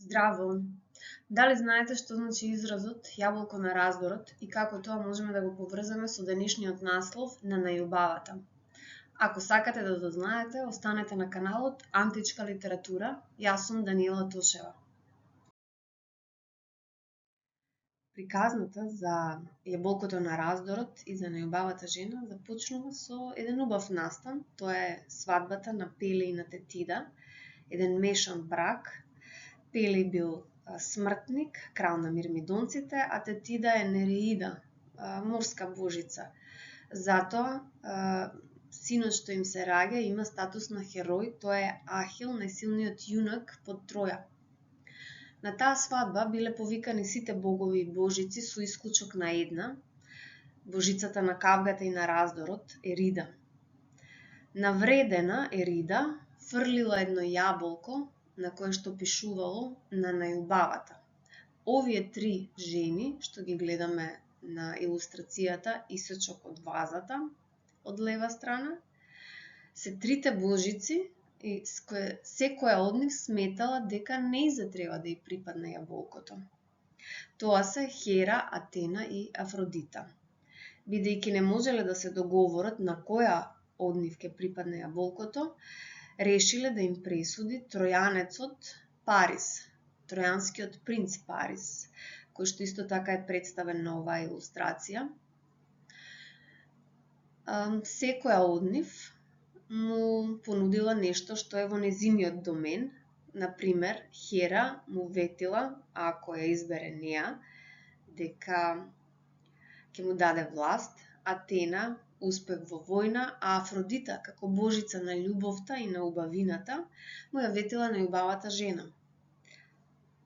Здраво! Дали знаете што значи изразот јаболко на раздорот и како тоа можеме да го поврзаме со денешниот наслов на најубавата? Ако сакате да дознаете, останете на каналот Античка литература. Јас сум Даниела Тошева. Приказната за јаболкото на раздорот и за најубавата жена започнува со еден убав настан. Тоа е свадбата на Пеле и на Тетида, еден мешан брак. Пеле бил смртник, крал на мирмидонците, а Тетида е Нереида, морска божица. Затоа синот што им се раѓа има статус на херој, тоа е Ахил, најсилниот јунак под Троја. На таа свадба биле повикани сите богови и божици со исклучок на една, божицата на кавгата и на раздорот, Ерида. Навредена Ерида фрлила едно јаболко на кое што пишувало на најубавата. Овие три жени, што ги гледаме на илустрацијата, исечок од вазата, од лева страна, се трите божици и секоја од нив сметала дека нејзе треба да ја припадне јаболкото. Тоа се Хера, Атена и Афродита. Бидејќи не можеле да се договорат на која од нив ќе припадне јаболкото, решиле да им пресуди тројанецот Парис, тројанскиот принц Парис, кој што исто така е представен на оваа илустрација. Секоја од нив му понудила нешто што е во незиниот домен. Например, Хера му ветила, ако ја избере неа, дека ќе му даде власт, Атена успех во војна, а Афродита, како божица на љубовта и на убавината, му ја ветила најубавата жена.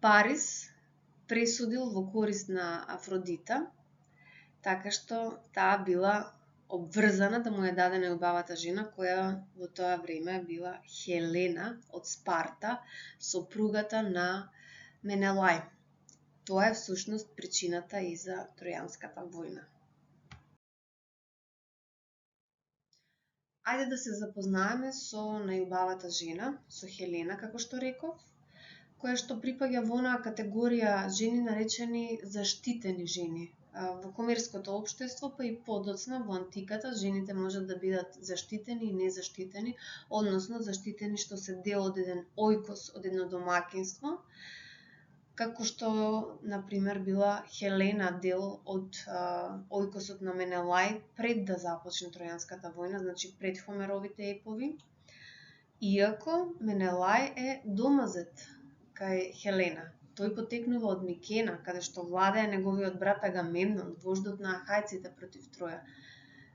Парис пресудил во корист на Афродита, така што таа била обврзана да му ја даде најубавата жена, која во тоа време била Хелена од Спарта, сопругата на Менелај. Тоа е всушност причината и за Тројанската војна. Ајде да се запознаеме со најубавата жена, со Хелена, како што реков, која што припаѓа во онаа категорија жени наречени заштитени жени. Во комерското општество, па и подоцна во антиката, жените можат да бидат заштитени и незаштитени, односно заштитени што се дел од еден ојкос, од едно домаќинство, како што, например, била Хелена дел од ојкосот на Менелај пред да започне Тројанската војна, значи пред Хомеровите епови, иако Менелај е домазет кај Хелена. Тој потекнува од Микена, каде што владее неговиот брат Агамемнон, вождот на ахајците против Троја.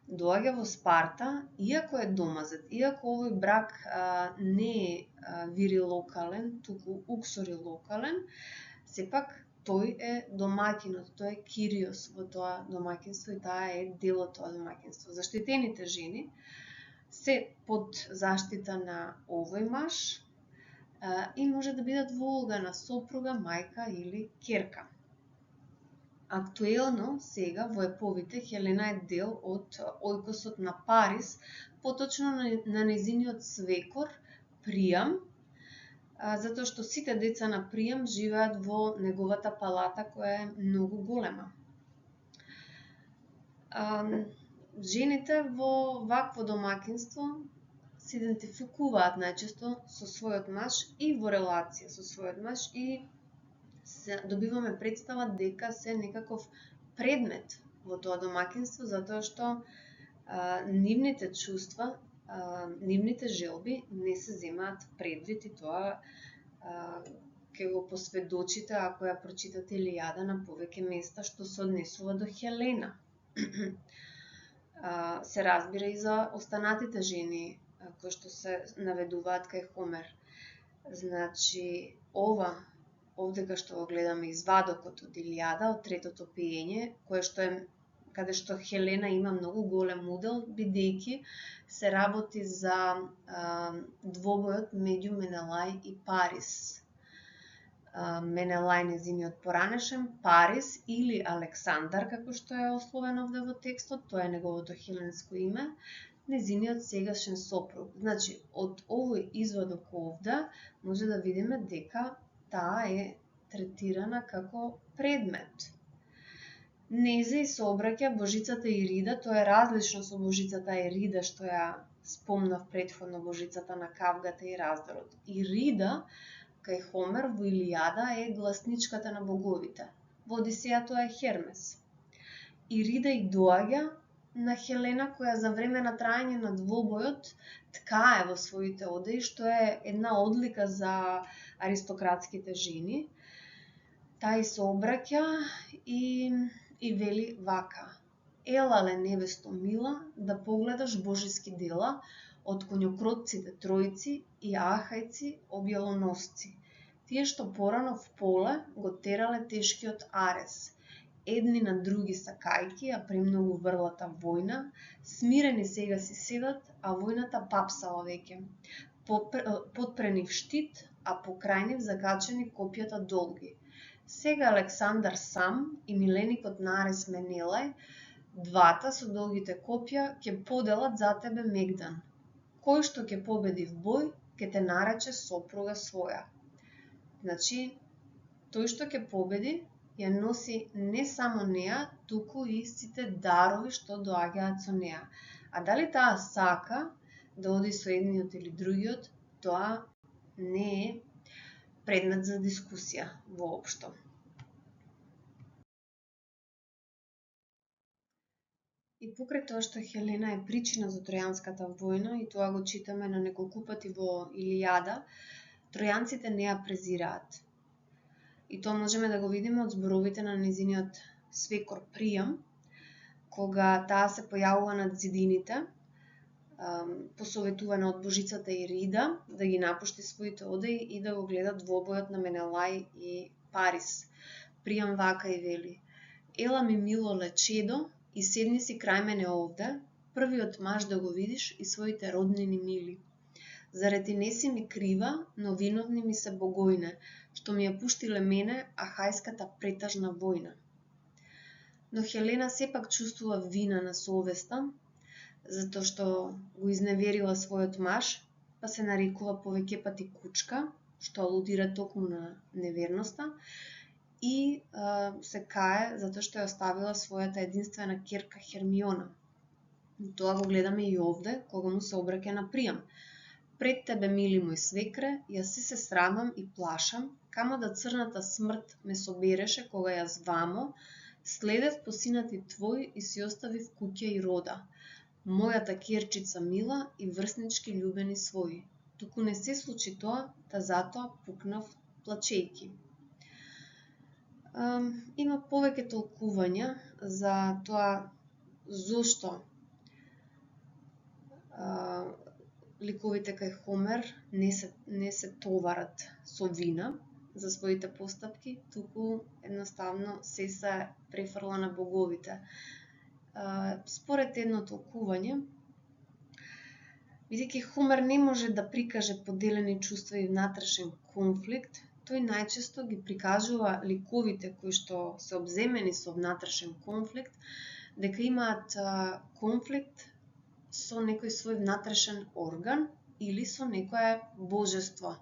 Доаѓа во Спарта, иако е домазет, иако овој брак не е вирилокален, туку уксорилокален, сепак тој е домаќинот, тој е Кириос во тоа домаќинство и таа е дел од тоа домаќинство. Заштитените жени се под заштита на овој маж и може да бидат во улога на сопруга, мајка или ќерка. Актуелно сега во еповите Хелена е дел од ојкосот на Парис, поточно на нејзиниот свекор Приам, затоа што сите деца на Приам живеат во неговата палата која е многу голема. Жените во вакво домаќинство се идентификуваат најчесто со својот маж и во релација со својот маж и добиваме представа дека се некаков предмет во тоа домаќинство, затоа што нивните чувства, нивните желби не се земаат предвид и тоа ќе го посведочите ако ја прочитате Илијада на повеќе места што се однесува до Хелена. Се разбира и за останатите жени кои што се наведуваат кај Хомер. Значи, овдека што го гледаме извадокот од Илијада, од третото пеење, каде што Хелена има многу голем удел, бидејќи се работи за двобојот меѓу Менелај и Парис. Менелај незиниот поранешен, Парис или Александар, како што е ословен овде во текстот, тоа е неговото хеленско име, незиниот сегашен сопруг. Значи, од овој извадок овде може да видиме дека таа е третирана како предмет. Незе и сообраќа божицата Ирида, тоа е различно со божицата Ерида што ја спомнав претходно, божицата на кавгата и раздорот. Ирида кај Хомер во Илијада е гласничката на боговите. Во Одисеја тоа е Хермес. Ирида и доаѓа на Хелена која за време на трајање на двобојот ткае во своите одеи, што е една одлика за аристократските жени. Таа се обраќа и вели вака: елале невесто мила да погледаш божески дела од коњокротците тројци и ахајци објелоносци, тие што порано в поле го терале тешкиот Арес, едни на други сакајки, а премногу врлата војна, смирени сега си седат, а војната папсала веќе, подпрени в штит, а покрај нив закачени копјата долги. Сега Александар сам и миленикот на Арес Менелај, двата со долгите копја, ќе поделат за тебе Мегдан. Кој што ќе победи в бој, ќе те нарече сопруга своја. Значи, тој што ќе победи, ја носи не само неа, туку и сите дарови што доаѓаат со неа. А дали таа сака да оди со едниот или другиот, тоа не е предмет за дискусија воопшто. И покрај тоа што Хелена е причина за Тројанската војна, и тоа го читаме на неколку пати во Илијада, тројанците не ја презираат. И тоа можеме да го видиме од зборовите на незиниот свекор Пријам, кога таа се појавува над зидините, посоветувана од божицата Ирида да ги напушти своите одеи и да го гледа двобојот на Менелај и Парис. Пријам вака и вели: ела ми мило лечедо и седни си крај мене овде, првиот маж да го видиш и своите роднини мили. Зарети не си ми крива, но виновни ми се богојне, што ми ја пуштиле мене ахајската претажна војна. Но Хелена сепак чувствува вина на совеста, затоа што го изневерила својот маж, па се нарекува повеќе пати кучка, што алудира токму на неверноста, и се кае затоа што ја оставила својата единствена ќерка Хермиона. Тоа го гледаме и овде, кога му се обраќа на Пријам. Пред тебе, мили мој свекре, јас се срамам и плашам, камо да црната смрт ме собереше кога јас вамо следев по синати твој и си оставив куќа и рода, мојата ќерчица мила и врснички љубени своји. Туку не се случи тоа, та затоа пукнав плачејки. Има повеќе толкувања за тоа зошто ликовите кај Хомер не се товарат со вина за своите постапки, туку едноставно се префрла на боговите. Според едно толкување, бидејќи Хомер не може да прикаже поделени чувства и внатрешен конфликт, тој најчесто ги прикажува ликовите кои што се обземени со внатрешен конфликт, дека имаат конфликт со некој свој внатрешен орган или со некое божество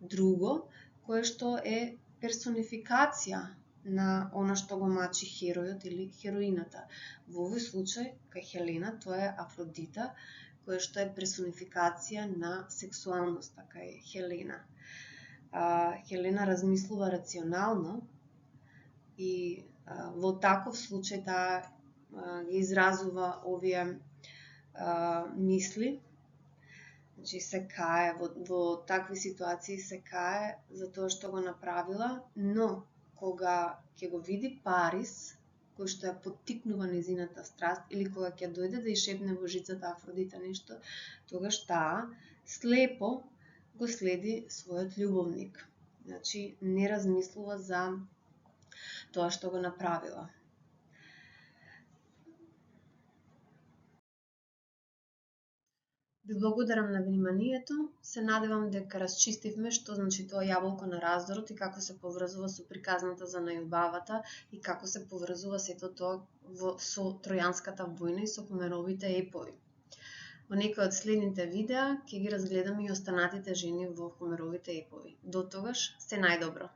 друго, кое што е персонификација на она што го мачи херојот или хероината. Во овој случај, кај Хелена, тоа е Афродита, која што е персонификација на сексуалноста кај Хелена. Хелена размислува рационално и во таков случај таа ги изразува овие мисли, значи се кае во такви ситуации, се кае за тоа што го направила, но кога ќе го види Парис, кој што ја поттикнува незината страст, или кога ќе дојде да ја шепне божицата Афродита нешто, тогаш таа слепо го следи својот љубовник. Значи, не размислува за тоа што го направила. Ви благодарам на вниманието. Се надевам дека расчистивме што значи тоа јаболко на раздорот и како се поврзува со приказната за најубавата и како се поврзува сето тоа со Тројанската војна и со Хомеровите епови. Во некој од следните видеа ќе ги разгледаме и останатите жени во Хомеровите епови. До тогаш, се најдобро!